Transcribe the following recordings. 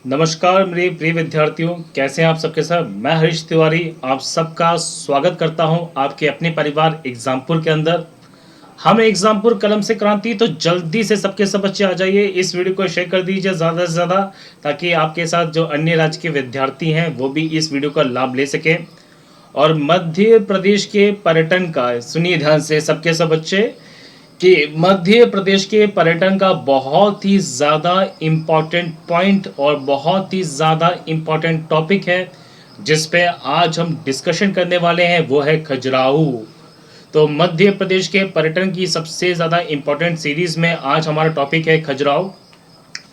नमस्कार मेरे प्रिय विद्यार्थियों, कैसे हैं आप सबके सब। मैं हरीश तिवारी आप सबका स्वागत करता हूं आपके अपने परिवार एग्जामपुर के अंदर। हम एग्जामपुर कलम से क्रांति, तो जल्दी से सबके सब बच्चे आ जाइए, इस वीडियो को शेयर कर दीजिए ज़्यादा से ज़्यादा, ताकि आपके साथ जो अन्य राज्य के विद्यार्थी हैं वो भी इस वीडियो का लाभ ले सकें। और मध्य प्रदेश के पर्यटन का सुनिए ध्यान से सबके सब बच्चे, कि मध्य प्रदेश के पर्यटन का बहुत ही ज़्यादा इम्पॉर्टेंट पॉइंट और बहुत ही ज़्यादा इम्पॉर्टेंट टॉपिक है जिस पे आज हम डिस्कशन करने वाले हैं, वो है खजुराहो। तो मध्य प्रदेश के पर्यटन की सबसे ज़्यादा इम्पॉर्टेंट सीरीज़ में आज हमारा टॉपिक है खजुराहो।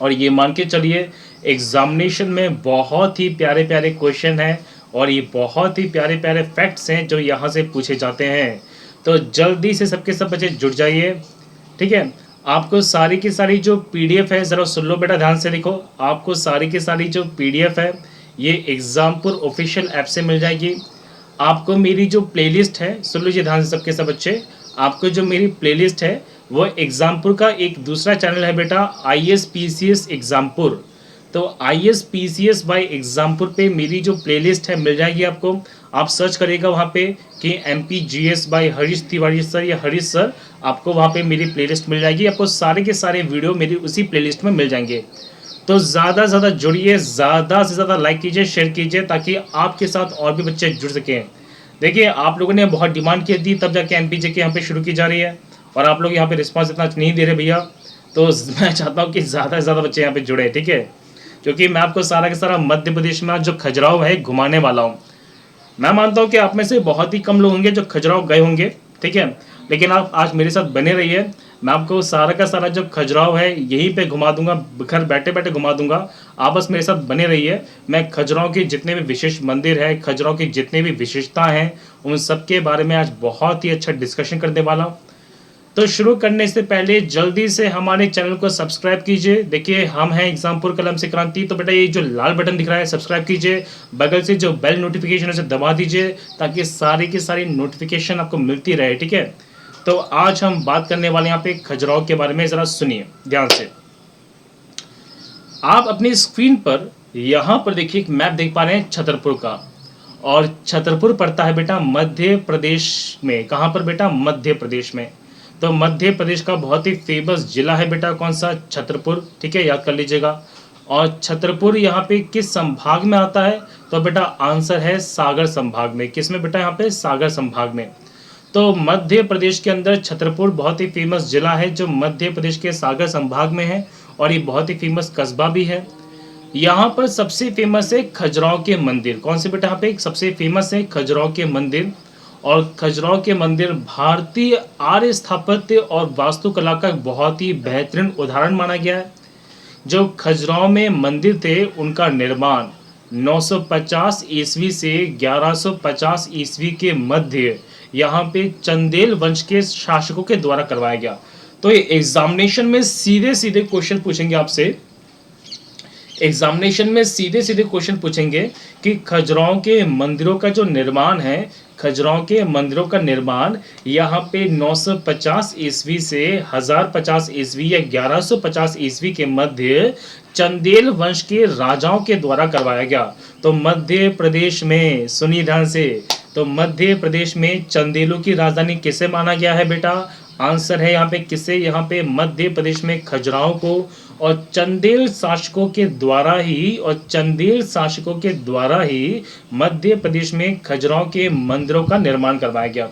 और ये मान के चलिए एग्जामिनेशन में बहुत ही प्यारे प्यारे क्वेश्चन हैं और ये बहुत ही प्यारे प्यारे फैक्ट्स हैं जो यहाँ से पूछे जाते हैं। तो जल्दी से सबके सब बच्चे जुट जाइए, ठीक है। आपको सारी की सारी जो पीडीएफ है, ज़रा सुन लो बेटा, ध्यान से लिखो। आपको सारी की सारी जो पीडीएफ है ये एग्जामपुर ऑफिशियल ऐप से मिल जाएगी। आपको मेरी जो प्लेलिस्ट है, सुन लीजिए ध्यान से सबके सब बच्चे, आपको जो मेरी प्लेलिस्ट है वो एग्जामपुर का एक दूसरा चैनल है बेटा, ISPCS एग्जामपुर। तो ISPCS बाय एग्जामपुर पे मेरी जो प्लेलिस्ट है मिल जाएगी आपको। आप सर्च करिएगा वहाँ पे कि MPGS by Harish Tiwari sir या हरीश सर, आपको वहाँ पे मेरी प्लेलिस्ट मिल जाएगी। आपको सारे के सारे वीडियो मेरी उसी प्लेलिस्ट में मिल जाएंगे। तो ज़्यादा से ज़्यादा जुड़िए, ज़्यादा से ज़्यादा लाइक कीजिए, शेयर कीजिए, ताकि आपके साथ और भी बच्चे जुड़ सकें। देखिए आप लोगों ने बहुत डिमांड की थी, तब जाके MPJ के यहाँ पे शुरू की जा रही है, और आप लोग यहाँ पे रिस्पांस इतना नहीं दे रहे भैया। तो मैं चाहता हूँ कि ज़्यादा से ज़्यादा बच्चे यहाँ पे जुड़े, ठीक है। क्योंकि मैं आपको सारा का सारा मध्य प्रदेश में आज जो खजुराहो है घुमाने वाला हूँ। मैं मानता हूँ कि आप में से बहुत ही कम लोग होंगे जो खजुराहो गए होंगे, ठीक है। लेकिन आप आज मेरे साथ बने रहिए, मैं आपको सारा का सारा जो खजुराहो है यहीं पे घुमा दूंगा, घर बैठे बैठे घुमा दूंगा। आप बस मेरे साथ बने रहिए। मैं खजुराहो के जितने भी विशेष मंदिर है, खजुराहो की जितने भी विशेषता हैं, उन सब के बारे में आज बहुत ही अच्छा डिस्कशन करने वाला हूँ। तो शुरू करने से पहले जल्दी से हमारे चैनल को सब्सक्राइब कीजिए। देखिए हम हैं एग्जामपुर कलम से क्रांति, तो बेटा ये जो लाल बटन दिख रहा है सब्सक्राइब कीजिए, बगल से जो बेल नोटिफिकेशन है उसे दबा दीजिए, ताकि सारी की सारी नोटिफिकेशन आपको मिलती रहे, ठीक है। तो आज हम बात करने वाले यहाँ पे खजुराहो के बारे में, ज़रा सुनिए ध्यान से। आप अपनी स्क्रीन पर यहाँ पर देखिए एक मैप देख पा रहे हैं छतरपुर का, और छतरपुर पड़ता है बेटा मध्य प्रदेश में। कहाँ पर बेटा? मध्य प्रदेश में। तो मध्य प्रदेश का बहुत ही फेमस जिला है बेटा, कौन सा? छतरपुर, ठीक है, याद कर लीजिएगा। और छतरपुर यहाँ पे किस संभाग में आता है? तो बेटा आंसर है सागर संभाग में। किस में बेटा? यहाँ पे सागर संभाग में। तो मध्य प्रदेश के अंदर छतरपुर बहुत ही फेमस जिला है जो मध्य प्रदेश के सागर संभाग में है, और ये बहुत ही फेमस कस्बा भी है। यहाँ पर सबसे फेमस है खजुराहो के मंदिर। कौन से बेटा? यहाँ पे सबसे फेमस है खजुराहो के मंदिर। और खजुराहो के मंदिर भारतीय आर्य स्थापत्य और वास्तुकला का बहुत ही बेहतरीन उदाहरण माना गया है। जो खजुराहो में मंदिर थे उनका निर्माण 950 ईस्वी से 1150 ईस्वी के मध्य यहाँ पे चंदेल वंश के शासकों के द्वारा करवाया गया। तो ये एग्जामिनेशन में सीधे सीधे क्वेश्चन पूछेंगे आपसे, एग्जामिनेशन में सीधे सीधे क्वेश्चन पूछेंगे कि खजुराहो के मंदिरों का जो निर्माण है, खजुराहो के मंदिरों का निर्माण यहाँ पे 950 ईस्वी से 1050 ईस्वी या 1150 ईस्वी के मध्य चंदेल वंश के राजाओं के द्वारा करवाया गया। तो मध्य प्रदेश में सुनिए ध्यान से, तो मध्य प्रदेश में चंदेलों की राजधानी किसे माना गया है बेटा? आंसर है यहाँ पे किसे? यहाँ पे मध्य प्रदेश में खजुराहो को, और चंदेल शासकों के द्वारा ही, और चंदेल शासकों के द्वारा ही मध्य प्रदेश में खजुराहो के मंदिरों का निर्माण करवाया गया।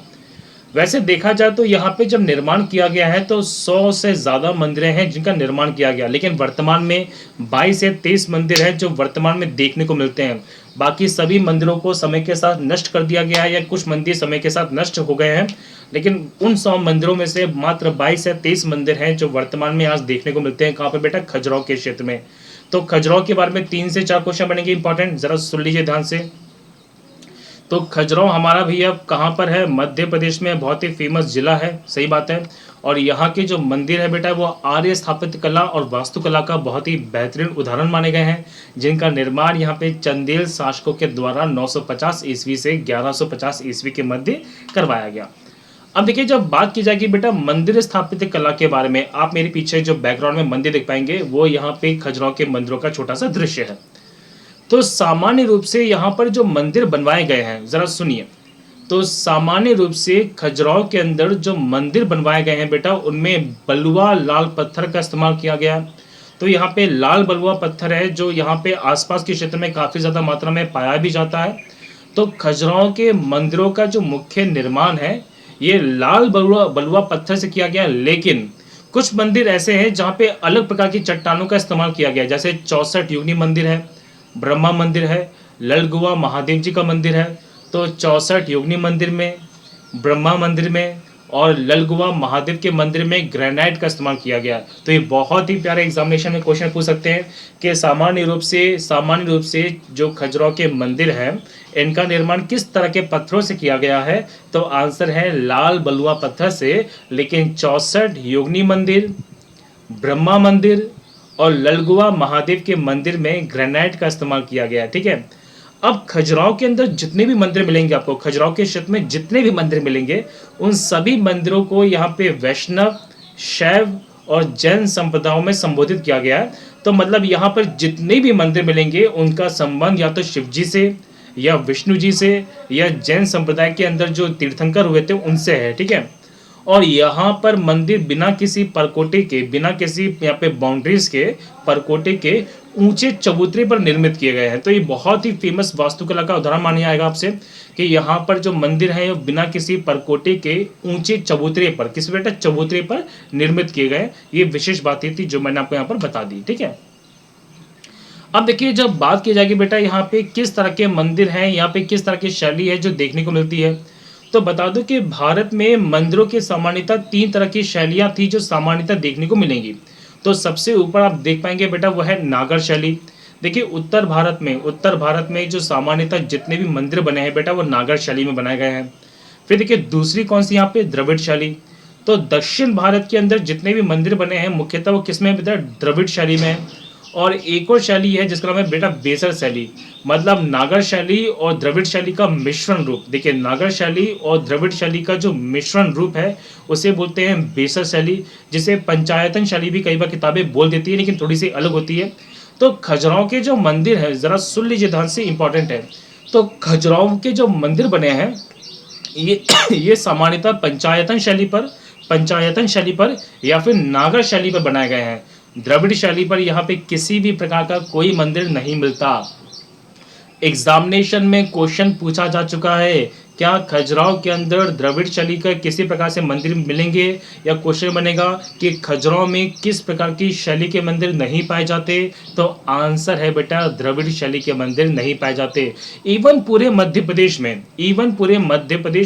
वैसे देखा जाए तो यहाँ पे जब निर्माण किया गया है तो 100 से ज़्यादा मंदिरें हैं जिनका निर्माण किया गया, लेकिन वर्तमान में 22 से 23 मंदिर हैं जो वर्तमान में देखने को मिलते हैं। बाकी सभी मंदिरों को समय के साथ नष्ट कर दिया गया है, या कुछ मंदिर समय के साथ नष्ट हो गए हैं, लेकिन उन 100 मंदिरों में से मात्र 22 से 23 मंदिर हैं जो वर्तमान में आज देखने को मिलते हैं। कहाँ पर बेटा? खजुराहो के क्षेत्र में। तो खजुराहो के बारे में 3 से 4 क्वेश्चन बनेंगे इंपॉर्टेंट, जरा सुन लीजिए ध्यान से। तो खजुराहो हमारा भी अब कहाँ पर है? मध्य प्रदेश में, बहुत ही फेमस जिला है, सही बात है। और यहाँ के जो मंदिर है बेटा वो आर्य स्थापत्य कला और वास्तुकला का बहुत ही बेहतरीन उदाहरण माने गए हैं, जिनका निर्माण यहाँ पे चंदेल शासकों के द्वारा 950 ईस्वी से 1150 ईस्वी के मध्य करवाया गया। अब देखिए जब बात की जाएगी बेटा मंदिर स्थापत्य कला के बारे में, आप मेरे पीछे जो बैकग्राउंड में मंदिर देख पाएंगे वो यहाँ पे खजुराहो के मंदिरों का छोटा सा दृश्य है। तो सामान्य रूप से यहाँ पर जो मंदिर बनवाए गए हैं जरा सुनिए। तो सामान्य रूप से खजुराहो के अंदर जो मंदिर बनवाए गए हैं बेटा उनमें बलुआ लाल पत्थर का इस्तेमाल किया गया है। तो यहाँ पे लाल बलुआ पत्थर है जो यहाँ पे आसपास के क्षेत्र में काफ़ी ज़्यादा मात्रा में पाया भी जाता है। तो खजुराहो के मंदिरों का जो मुख्य निर्माण है ये लाल बलुआ बलुआ पत्थर से किया गया, लेकिन कुछ मंदिर ऐसे हैं जहाँ पे अलग प्रकार की चट्टानों का इस्तेमाल किया गया है, जैसे 64 युगनी मंदिर है, ब्रह्मा मंदिर है, ललगुआ महादेव जी का मंदिर है। तो 64 योगिनी मंदिर में, ब्रह्मा मंदिर में और ललगुआ महादेव के मंदिर में ग्रेनाइट का इस्तेमाल किया गया। तो ये बहुत ही प्यारे एग्जामिनेशन में क्वेश्चन पूछ सकते हैं कि सामान्य रूप से जो खजुराहो के मंदिर हैं इनका निर्माण किस तरह के पत्थरों से किया गया है। तो आंसर है लाल बलुआ पत्थर से, लेकिन 64 योगिनी मंदिर, ब्रह्मा मंदिर और ललगुआ महादेव के मंदिर में ग्रेनाइट का इस्तेमाल किया गया है। ठीक है, अब खजुराहो के अंदर जितने भी मंदिर मिलेंगे आपको, खजुराहो के क्षेत्र में जितने भी मंदिर मिलेंगे उन सभी मंदिरों को यहाँ पे वैष्णव, शैव और जैन संप्रदायों में संबोधित किया गया है। तो मतलब यहाँ पर जितने भी मंदिर मिलेंगे उनका संबंध या तो शिव जी से या विष्णु जी से या जैन संप्रदाय के अंदर जो तीर्थंकर हुए थे उनसे है। ठीक है, और यहाँ पर मंदिर बिना किसी परकोटे के, बिना किसी यहाँ पे बाउंड्रीज के, परकोटे के ऊंचे चबूतरे पर निर्मित किए गए हैं। तो ये बहुत ही फेमस वास्तुकला का उदाहरण माना जाएगा आपसे कि यहाँ पर जो मंदिर है वो बिना किसी परकोटे के ऊंचे चबूतरे पर, किस बेटा चबूतरे पर निर्मित किए गए। ये विशेष बात ही थी जो मैंने आपको यहाँ पर बता दी। ठीक है, अब देखिए जब बात की जाएगी बेटा यहाँ पे किस तरह के मंदिर हैं, यहाँ पे किस तरह की शैली है जो देखने को मिलती है, तो बता दूं कि भारत में मंदिरों की सामान्यतः 3 तरह की शैलियां थी जो सामान्यतः देखने को मिलेंगी। तो सबसे ऊपर आप देख पाएंगे बेटा वह है नागर शैली। देखिए उत्तर भारत में जो सामान्यतः जितने भी मंदिर बने हैं बेटा वो नागर शैली में बनाए गए हैं। फिर देखिए दूसरी कौन सी यहाँ पे द्रविड़ शैली। तो दक्षिण भारत के अंदर जितने भी मंदिर बने हैं मुख्यतः वो किस में बेटा द्रविड़ शैली में है। और एक और शैली है जिसका नाम है बेटा बेसर शैली, मतलब नागर शैली और द्रविड़ शैली का मिश्रण रूप। देखिए नागर शैली और द्रविड़ शैली का जो मिश्रण रूप है उसे बोलते हैं बेसर शैली, जिसे पंचायतन शैली भी कई बार किताबें बोल देती है लेकिन थोड़ी सी अलग होती है। तो खजुराहो के जो मंदिर है जरा सुन लीजिए ध्यान से, इंपॉर्टेंट है। तो खजुराहो के जो मंदिर बने हैं ये सामान्यतः पंचायतन शैली पर या फिर नागर शैली पर बनाए गए हैं। द्रविड़ शैली पर यहाँ पे किसी भी प्रकार का कोई मंदिर नहीं मिलता। एग्जामिनेशन में क्वेश्चन पूछा जा चुका है, क्या खजुराहो के अंदर द्रविड़ शैली का किसी प्रकार से मंदिर मिलेंगे, या क्वेश्चन बनेगा कि खजुराहो में किस प्रकार की शैली के मंदिर नहीं पाए जाते। तो आंसर है बेटा द्रविड़ शैली के मंदिर नहीं पाए जाते। इवन पूरे मध्य प्रदेश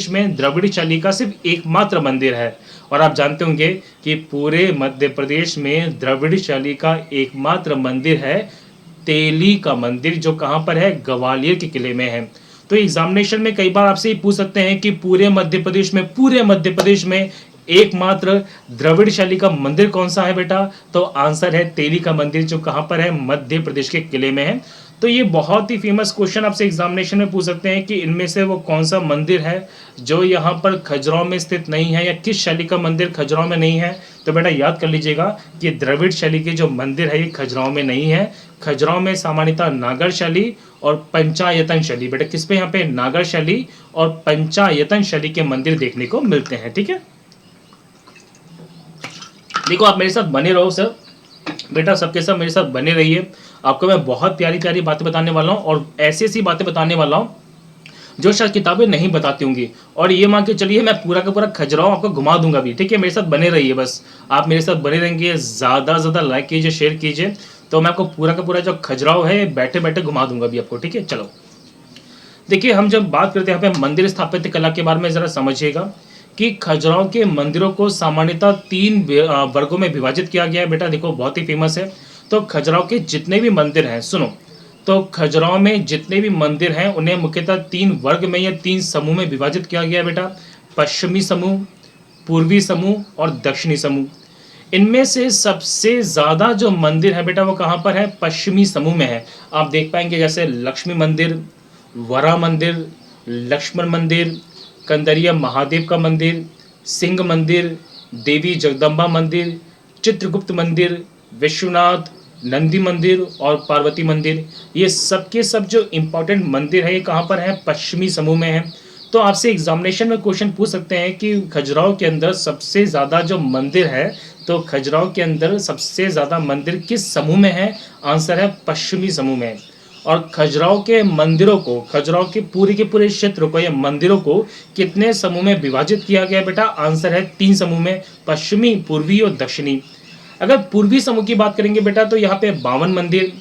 में द्रविड़ शैली का सिर्फ एकमात्र मंदिर है। और आप जानते होंगे कि पूरे मध्य प्रदेश में द्रविड़ शैली का एकमात्र मंदिर है तेली का मंदिर, जो कहाँ पर है, ग्वालियर के किले में है। तो एग्जामिनेशन में कई बार आपसे पूछ सकते हैं कि पूरे मध्य प्रदेश में एकमात्र द्रविड़ शैली का मंदिर कौन सा है बेटा। तो आंसर है तेली का मंदिर, जो कहाँ पर है, मध्य प्रदेश के किले में है। तो ये बहुत ही फेमस क्वेश्चन आपसे एग्जामिनेशन में पूछ सकते हैं कि इनमें से वो कौन सा मंदिर है जो यहाँ पर खजुराहो में स्थित नहीं है, या किस शैली का मंदिर खजुराहो में नहीं है। तो बेटा याद कर लीजिएगा कि द्रविड़ शैली के जो मंदिर है ये खजुराहो में नहीं है। खजुराहो में सामान्यतः नागर शैली और पंचायतन शैली, बेटा किस पे यहाँ पे नागर शैली और पंचायतन शैली के मंदिर देखने को मिलते हैं। ठीक है, देखो आप मेरे साथ बने रहो सर, बेटा सबके सब मेरे साथ बने रहिए। आपको मैं बहुत प्यारी प्यारी बातें बताने वाला हूँ और ऐसी ऐसी बातें बताने वाला हूँ जो शायद किताबें नहीं बताती होंगी। और ये मान के चलिए मैं पूरा का पूरा खजुराहो आपको घुमा दूंगा भी। ठीक है, मेरे साथ बने रहिए, बस आप मेरे साथ बने रहेंगे, ज़्यादा से ज़्यादा लाइक कीजिए, शेयर कीजिए, तो मैं आपको पूरा का पूरा जो खजुराहो है बैठे बैठे घुमा दूंगा भी आपको। ठीक है, चलो देखिए हम जब बात करते हैं यहाँ पे मंदिर स्थापत्य कला के बारे में, ज़रा समझिएगा कि खजुराहो के मंदिरों को सामान्यतः 3 वर्गों में विभाजित किया गया है। बेटा देखो बहुत ही फेमस है। तो खजुराहो के जितने भी मंदिर हैं, सुनो, तो खजुराहो में जितने भी मंदिर हैं उन्हें मुख्यतः 3 वर्ग में या 3 समूह में विभाजित किया गया है बेटा। पश्चिमी समूह, पूर्वी समूह और दक्षिणी समूह। इनमें से सबसे ज़्यादा जो मंदिर है बेटा वो कहाँ पर है, पश्चिमी समूह में है। आप देख पाएंगे जैसे लक्ष्मी मंदिर, वरा मंदिर, लक्ष्मण मंदिर, कंदरिया महादेव का मंदिर, सिंह मंदिर, देवी जगदम्बा मंदिर, चित्रगुप्त मंदिर, विश्वनाथ, नंदी मंदिर और पार्वती मंदिर, ये सब के सब जो इम्पोर्टेंट मंदिर है ये कहाँ पर है? पश्चिमी समूह में है। तो आपसे एग्जामिनेशन में क्वेश्चन पूछ सकते हैं कि खजुराहो के अंदर सबसे ज़्यादा जो मंदिर है, तो खजुराहो के अंदर सबसे ज़्यादा मंदिर किस समूह में है? आंसर है पश्चिमी समूह में। और खजुराहो के मंदिरों को, खजुराहो के पूरे क्षेत्र को या मंदिरों को कितने समूह में विभाजित किया गया बेटा? आंसर है 3 समूह में, पश्चिमी, पूर्वी और दक्षिणी। अगर पूर्वी समूह की बात करेंगे बेटा तो यहाँ पे 52 मंदिर,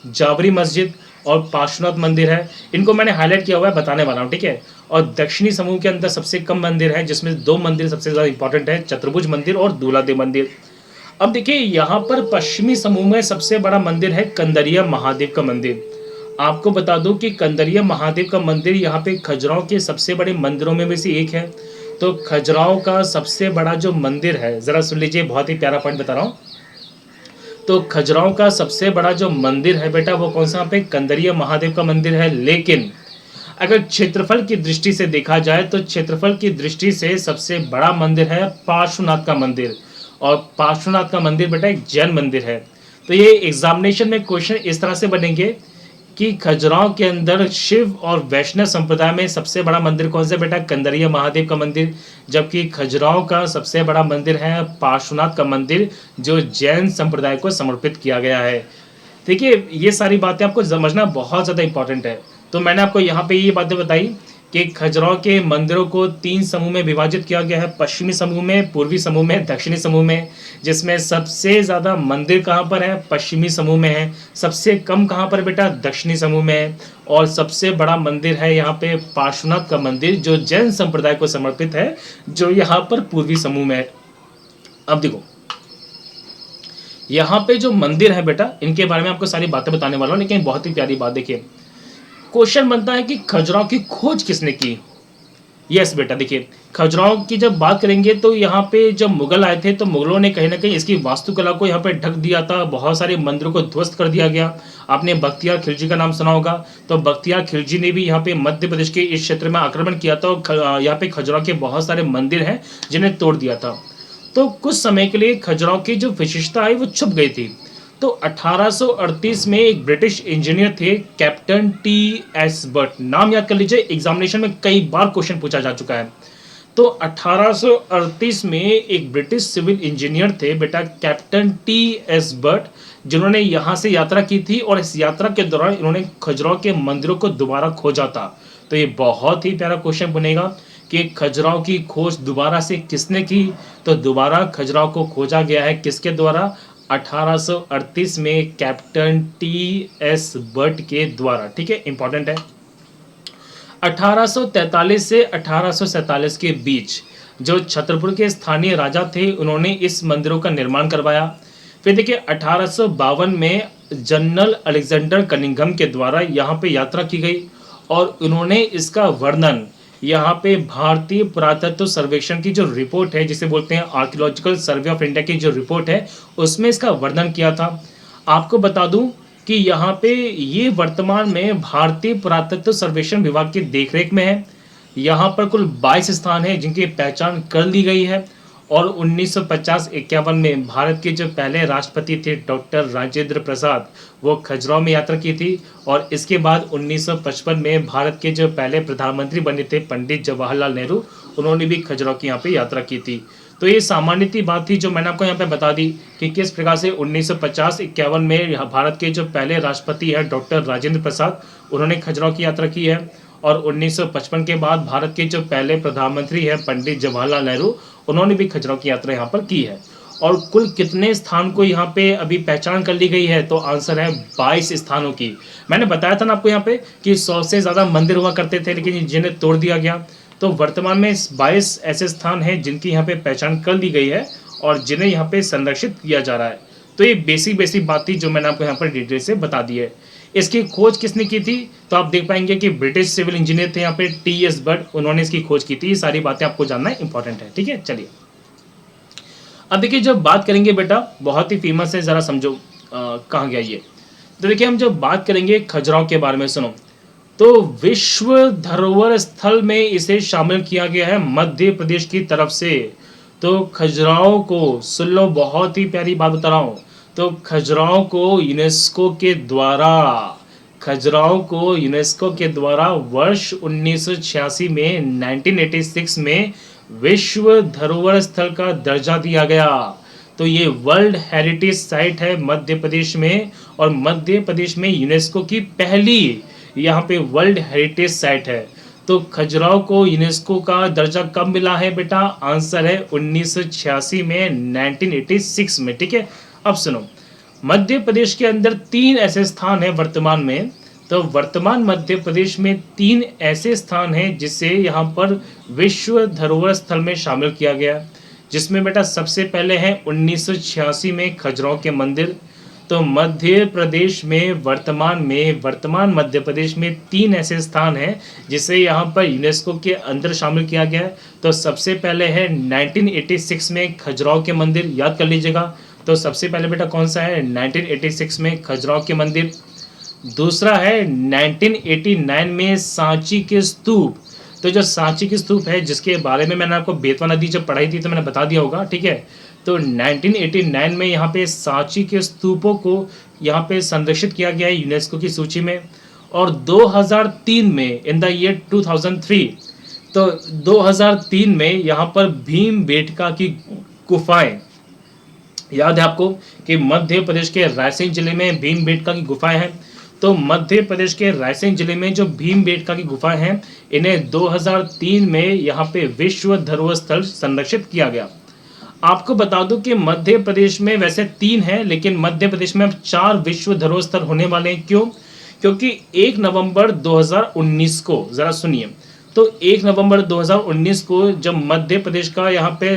जाबरी मस्जिद और पार्श्वनाथ मंदिर है। इनको मैंने हाईलाइट किया हुआ है, बताने वाला हूँ, ठीक है। और दक्षिणी समूह के अंदर सबसे कम मंदिर है, जिसमें 2 मंदिर सबसे ज़्यादा इंपॉर्टेंट है, चतुर्भुज मंदिर और दूलादेव मंदिर। अब देखिए यहाँ पर पश्चिमी समूह में सबसे बड़ा मंदिर है कंदरिया महादेव का मंदिर। आपको बता दूं कि कंदरिया महादेव का मंदिर यहाँ पे खजुराहो के सबसे बड़े मंदिरों में से एक है। तो खजुराहो का सबसे बड़ा जो मंदिर है, ज़रा सुन लीजिए, बहुत ही प्यारा पॉइंट बता रहा हूँ। तो खजुराहो का सबसे बड़ा जो मंदिर है बेटा वो कौन सा? यहाँ पे कंदरिया महादेव का मंदिर है। लेकिन अगर क्षेत्रफल की दृष्टि से देखा जाए तो क्षेत्रफल की दृष्टि से सबसे बड़ा मंदिर है पार्श्वनाथ का मंदिर। और पार्श्वनाथ का मंदिर बेटा एक जैन मंदिर है। तो ये एग्जामिनेशन में क्वेश्चन इस तरह से बनेंगे कि खजुराहो के अंदर शिव और वैष्णव संप्रदाय में सबसे बड़ा मंदिर कौन सा बेटा? कंदरिया महादेव का मंदिर। जबकि खजुराहो का सबसे बड़ा मंदिर है पार्श्वनाथ का मंदिर, जो जैन संप्रदाय को समर्पित किया गया है। देखिए ये सारी बातें आपको समझना बहुत ज़्यादा इंपॉर्टेंट है। तो मैंने आपको यहाँ पे ये बातें बताई कि खजुराहो के मंदिरों को 3 समूह में विभाजित किया गया है, पश्चिमी समूह में, पूर्वी समूह में, दक्षिणी समूह में, जिसमें सबसे ज़्यादा मंदिर कहाँ पर है? पश्चिमी समूह में है। सबसे कम कहाँ पर बेटा? दक्षिणी समूह में है। और सबसे बड़ा मंदिर है यहाँ पे पार्श्वनाथ का मंदिर, जो जैन संप्रदाय को समर्पित है, जो यहाँ पर पूर्वी समूह में है। अब देखो यहाँ पे जो मंदिर है बेटा, इनके बारे में आपको सारी बातें बताने वाला हूँ, लेकिन बहुत ही प्यारी बात देखिए, क्वेश्चन बनता है कि खजुराहो की खोज किसने की? यस बेटा, देखिए खजुराहो की जब बात करेंगे तो यहाँ पे जब मुगल आए थे तो मुगलों ने कहीं ना कहीं इसकी वास्तुकला को यहाँ पे ढक दिया था, बहुत सारे मंदिरों को ध्वस्त कर दिया गया। आपने बख्तियार खिलजी का नाम सुना होगा। तो बख्तियार खिलजी ने भी यहाँ पे मध्य प्रदेश के इस क्षेत्र में आक्रमण किया था और यहाँ पे खजुराहो के बहुत सारे मंदिर हैं जिन्हें तोड़ दिया था। तो कुछ समय के लिए खजुराहो की जो विशेषता है वो छुप गई थी। तो 1838 में एक ब्रिटिश इंजीनियर थे, कैप्टन टी.एस. बट, नाम याद कर लीजिए, एग्जामिनेशन में कई बार क्वेश्चन पूछा जा चुका है। तो 1838 में एक ब्रिटिश सिविल इंजीनियर थे बेटा, कैप्टन टी.एस. बट, जिन्होंने यहाँ से यात्रा की थी और इस यात्रा के दौरान इन्होंने खजुराहो के मंदिरों को दोबारा खोजा था। तो ये बहुत ही प्यारा क्वेश्चन बनेगा कि खजुराहो की खोज दोबारा से किसने की? तो दोबारा खजुराहो को खोजा गया है किसके द्वारा? 1838 में कैप्टन टी.एस. बट के द्वारा। ठीक है, इंपॉर्टेंट है। 1843 से 1847 के बीच जो छतरपुर के स्थानीय राजा थे, उन्होंने इस मंदिरों का निर्माण करवाया। फिर देखिए 1852 में जनरल अलेक्जेंडर कनिंघम के द्वारा यहाँ पे यात्रा की गई और उन्होंने इसका वर्णन यहाँ पे भारतीय पुरातत्व सर्वेक्षण की जो रिपोर्ट है, जिसे बोलते हैं आर्कियोलॉजिकल सर्वे ऑफ इंडिया की जो रिपोर्ट है, उसमें इसका वर्णन किया था। आपको बता दूं कि यहाँ पे ये वर्तमान में भारतीय पुरातत्व सर्वेक्षण विभाग की देखरेख में है। यहाँ पर कुल 22 स्थान है जिनकी पहचान कर ली गई है। और 1950-51 में भारत के जो पहले राष्ट्रपति थे डॉक्टर राजेंद्र प्रसाद, वो खजुराहो में यात्रा की थी। और इसके बाद 1955 में भारत के जो पहले प्रधानमंत्री बने थे पंडित जवाहरलाल नेहरू, उन्होंने भी खजुराहो की यहाँ पे यात्रा की थी। तो ये सामान्य सी बात थी जो मैंने आपको यहाँ पे बता दी कि किस प्रकार से 1950-51 में भारत के जो पहले राष्ट्रपति है डॉक्टर राजेंद्र प्रसाद, उन्होंने खजुराहो की यात्रा की है। और 1955 के बाद भारत के जो पहले प्रधानमंत्री हैं पंडित जवाहरलाल नेहरू, उन्होंने भी खजुराहो की यात्रा यहाँ पर की है। और कुल कितने स्थान को यहाँ पे अभी पहचान कर ली गई है? तो आंसर है 22 स्थानों की। मैंने बताया था ना आपको यहाँ पे कि 100 से ज़्यादा मंदिर हुआ करते थे, लेकिन जिन्हें तोड़ दिया गया। तो वर्तमान में 22 ऐसे स्थान हैं जिनकी यहाँ पे पहचान कर ली गई है और जिन्हें यहाँ पे संरक्षित किया जा रहा है। तो ये बेसिक बात थी जो मैंने आपको यहाँ पर डिटेल से बता दी है। इसकी खोज किसने की थी? तो आप देख पाएंगे कि ब्रिटिश सिविल इंजीनियर थे यहाँ पे टी.एस. बट, उन्होंने इसकी खोज की थी। ये सारी बातें आपको जानना इंपॉर्टेंट है। ठीक है, चलिए अब देखिए जब बात करेंगे बेटा, बहुत ही फेमस है, जरा समझो कहाँ गया ये। तो देखिए हम जब बात करेंगे खजुराहो के बारे में, सुनो, तो विश्व धरोहर स्थल में इसे शामिल किया गया है मध्य प्रदेश की तरफ से। तो खजुराहो को सुन लो, बहुत ही प्यारी बात बता रहा हूँ। तो खजुराहो को यूनेस्को के द्वारा, खजुराहो को यूनेस्को के द्वारा वर्ष 1986 में 1986 में विश्व धरोहर स्थल का दर्जा दिया गया। तो ये वर्ल्ड हेरिटेज साइट है मध्य प्रदेश में, और मध्य प्रदेश में यूनेस्को की पहली यहाँ पे वर्ल्ड हेरिटेज साइट है। तो खजुराहो को यूनेस्को का दर्जा कब मिला है बेटा? आंसर है 1986 में, 1986 में। ठीक है, अब सुनो, मध्य प्रदेश के अंदर 3 ऐसे स्थान हैं वर्तमान में। तो वर्तमान मध्य प्रदेश में 3 ऐसे स्थान हैं जिसे यहाँ पर विश्व धरोहर स्थल में शामिल किया गया, जिसमें बेटा सबसे पहले है 1986 में खजुराहो के मंदिर। तो मध्य प्रदेश में वर्तमान मध्य प्रदेश में 3 ऐसे स्थान हैं जिसे यहाँ पर यूनेस्को के अंदर शामिल किया गया है। तो सबसे पहले है 1986 में खजुराहो के मंदिर, याद कर लीजिएगा। तो सबसे पहले बेटा कौन सा है? 1986 में खजुराहो के मंदिर। दूसरा है 1989 में सांची के स्तूप। तो जो सांची के स्तूप है, जिसके बारे में मैंने आपको बेतवा नदी जब पढ़ाई थी तो मैंने बता दिया होगा, ठीक है। तो 1989 में यहाँ पे सांची के स्तूपों को यहाँ पे संरक्षित किया गया है यूनेस्को की सूची में। और 2003 में, इन द ईयर 2003, तो 2003 में यहाँ पर भीमबेटका की गुफाएं, याद है आपको कि मध्य प्रदेश के रायसेन जिले में भीमबेटका की गुफाएं हैं। तो मध्य प्रदेश के रायसेन जिले में जो भीमबेटका की गुफाएं हैं, इन्हें 2003 में यहाँ पे विश्व धरोहर स्थल संरक्षित किया गया। आपको बता दूं कि मध्य प्रदेश में वैसे 3 हैं, लेकिन मध्य प्रदेश में अब 4 विश्व धरोहर स्थल होने वाले हैं। क्यों? क्योंकि 1 नवंबर 2019 को, जरा सुनिए, तो 1 नवंबर 2019 को जब मध्य प्रदेश का यहाँ पे